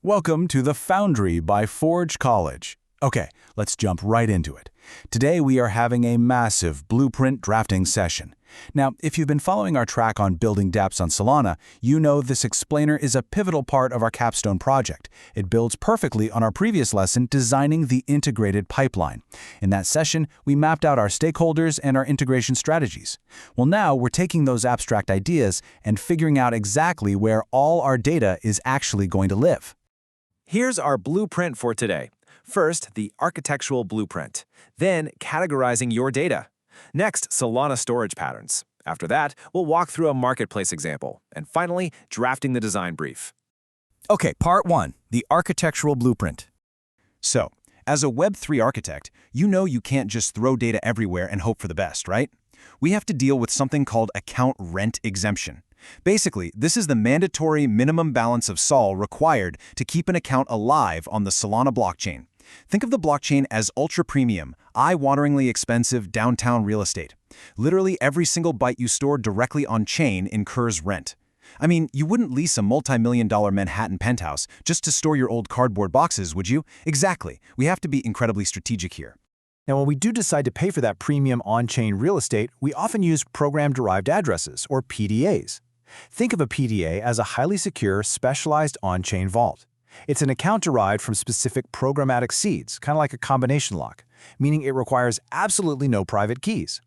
Welcome to the Foundry by Forge College. Okay, let's jump right into it. Today we are having a massive blueprint drafting session. Now, if you've been following our track on building dApps on Solana, you know this explainer is a pivotal part of our capstone project. It builds perfectly on our previous lesson, designing the integrated pipeline. In that session, we mapped out our stakeholders and our integration strategies. Well, now we're taking those abstract ideas and figuring out exactly where all our data is actually going to live. Here's our blueprint for today. First, the architectural blueprint. Then, categorizing your data. Next, Solana storage patterns. After that, we'll walk through a marketplace example. And finally, drafting the design brief. Okay, part 1, the architectural blueprint. So, as a Web3 architect, you know you can't just throw data everywhere and hope for the best, right? We have to deal with something called account rent exemption. Basically, this is the mandatory minimum balance of SOL required to keep an account alive on the Solana blockchain. Think of the blockchain as ultra-premium, eye-wateringly expensive downtown real estate. Literally every single byte you store directly on-chain incurs rent. I mean, you wouldn't lease a multi-million-dollar Manhattan penthouse just to store your old cardboard boxes, would you? Exactly. We have to be incredibly strategic here. Now, when we do decide to pay for that premium on-chain real estate, we often use program-derived addresses, or PDAs. Think of a PDA as a highly secure, specialized on-chain vault. It's an account derived from specific programmatic seeds, kind of like a combination lock, meaning it requires absolutely no private keys.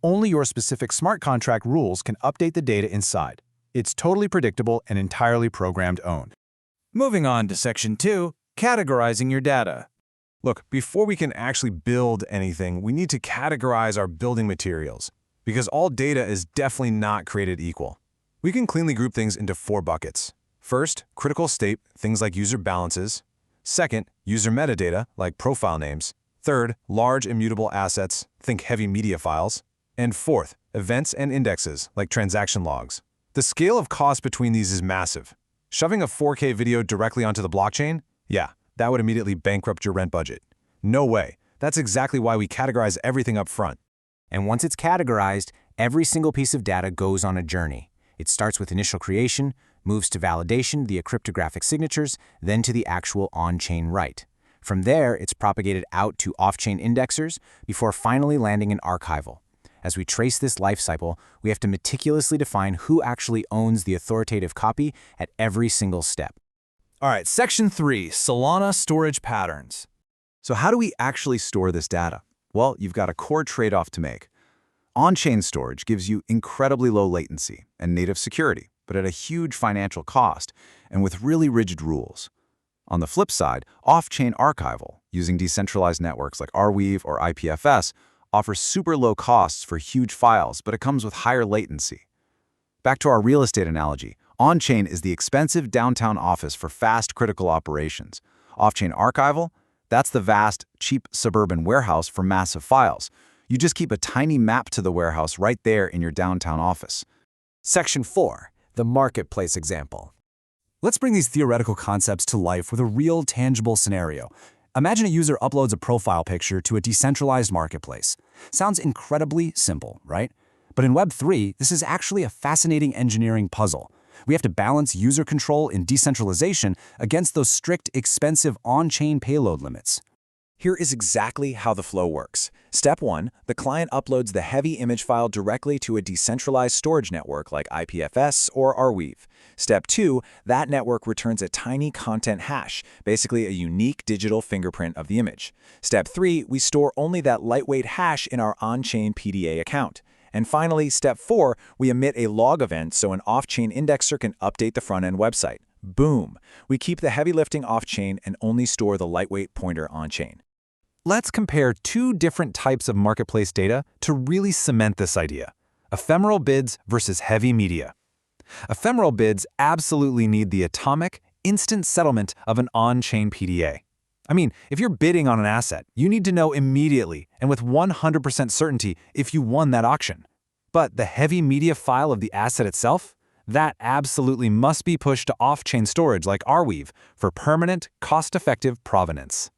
Only your specific smart contract rules can update the data inside. It's totally predictable and entirely programmed-owned. Moving on to Section 2, categorizing your data. Look, before we can actually build anything, we need to categorize our building materials, because all data is definitely not created equal. We can cleanly group things into 4 buckets. First, critical state, things like user balances. Second, user metadata, like profile names. Third, large immutable assets, think heavy media files. And fourth, events and indexes, like transaction logs. The scale of cost between these is massive. Shoving a 4K video directly onto the blockchain? Yeah, that would immediately bankrupt your rent budget. No way. That's exactly why we categorize everything up front. And once it's categorized, every single piece of data goes on a journey. It starts with initial creation, moves to validation via cryptographic signatures, then to the actual on-chain write. From there, it's propagated out to off-chain indexers before finally landing in archival. As we trace this life cycle, we have to meticulously define who actually owns the authoritative copy at every single step. All right, Section 3, Solana storage patterns. So how do we actually store this data? Well, you've got a core trade-off to make. On-chain storage gives you incredibly low latency and native security, but at a huge financial cost and with really rigid rules. On the flip side, off-chain archival, using decentralized networks like Arweave or IPFS, offers super low costs for huge files, but it comes with higher latency. Back to our real estate analogy, on-chain is the expensive downtown office for fast critical operations. Off-chain archival, that's the vast, cheap suburban warehouse for massive files. You just keep a tiny map to the warehouse right there in your downtown office. Section 4, the marketplace example. Let's bring these theoretical concepts to life with a real, tangible scenario. Imagine a user uploads a profile picture to a decentralized marketplace. Sounds incredibly simple, right? But in Web3, this is actually a fascinating engineering puzzle. We have to balance user control and decentralization against those strict, expensive on-chain payload limits. Here is exactly how the flow works. Step 1, the client uploads the heavy image file directly to a decentralized storage network like IPFS or Arweave. Step 2, that network returns a tiny content hash, basically a unique digital fingerprint of the image. Step 3, we store only that lightweight hash in our on-chain PDA account. And finally, Step 4, we emit a log event so an off-chain indexer can update the front-end website. Boom! We keep the heavy lifting off-chain and only store the lightweight pointer on-chain. Let's compare 2 different types of marketplace data to really cement this idea. Ephemeral bids versus heavy media. Ephemeral bids absolutely need the atomic, instant settlement of an on-chain PDA. I mean, if you're bidding on an asset, you need to know immediately and with 100% certainty if you won that auction. But the heavy media file of the asset itself? That absolutely must be pushed to off-chain storage like Arweave for permanent, cost-effective provenance.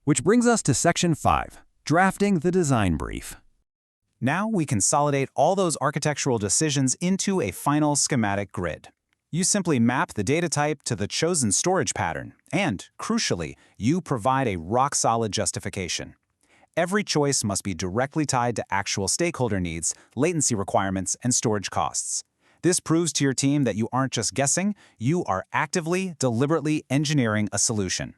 Which brings us to Section 5, drafting the design brief. Now we consolidate all those architectural decisions into a final schematic grid. You simply map the data type to the chosen storage pattern, and, crucially, you provide a rock-solid justification. Every choice must be directly tied to actual stakeholder needs, latency requirements, and storage costs. This proves to your team that you aren't just guessing, you are actively, deliberately engineering a solution.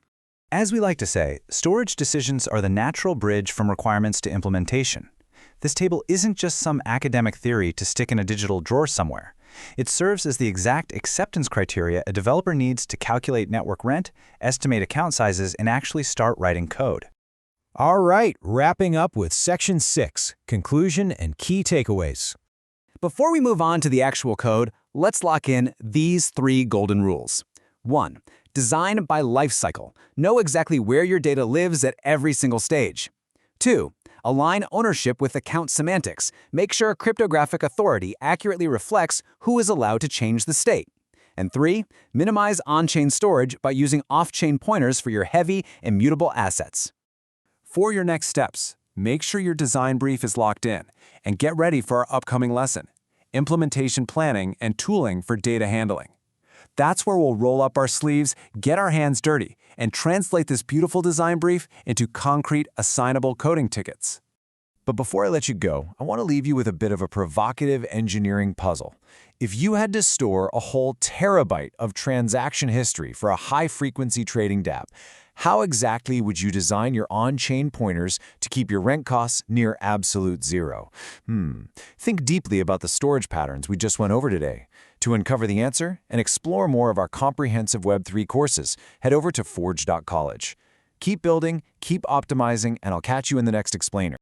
As we like to say, storage decisions are the natural bridge from requirements to implementation. This table isn't just some academic theory to stick in a digital drawer somewhere. It serves as the exact acceptance criteria a developer needs to calculate network rent, estimate account sizes, and actually start writing code. All right, wrapping up with Section 6, Conclusion and Key Takeaways. Before we move on to the actual code, let's lock in these 3 golden rules. 1. Design by lifecycle. Know exactly where your data lives at every single stage. 2. Align ownership with account semantics. Make sure a cryptographic authority accurately reflects who is allowed to change the state. And 3. Minimize on-chain storage by using off-chain pointers for your heavy, immutable assets. For your next steps, make sure your design brief is locked in, and get ready for our upcoming lesson, Implementation Planning and Tooling for Data Handling. That's where we'll roll up our sleeves, get our hands dirty, and translate this beautiful design brief into concrete, assignable coding tickets. But before I let you go, I want to leave you with a bit of a provocative engineering puzzle. If you had to store a whole terabyte of transaction history for a high-frequency trading dApp, how exactly would you design your on-chain pointers to keep your rent costs near absolute zero? Think deeply about the storage patterns we just went over today. To uncover the answer and explore more of our comprehensive Web3 courses, head over to forge.college. Keep building, keep optimizing, and I'll catch you in the next explainer.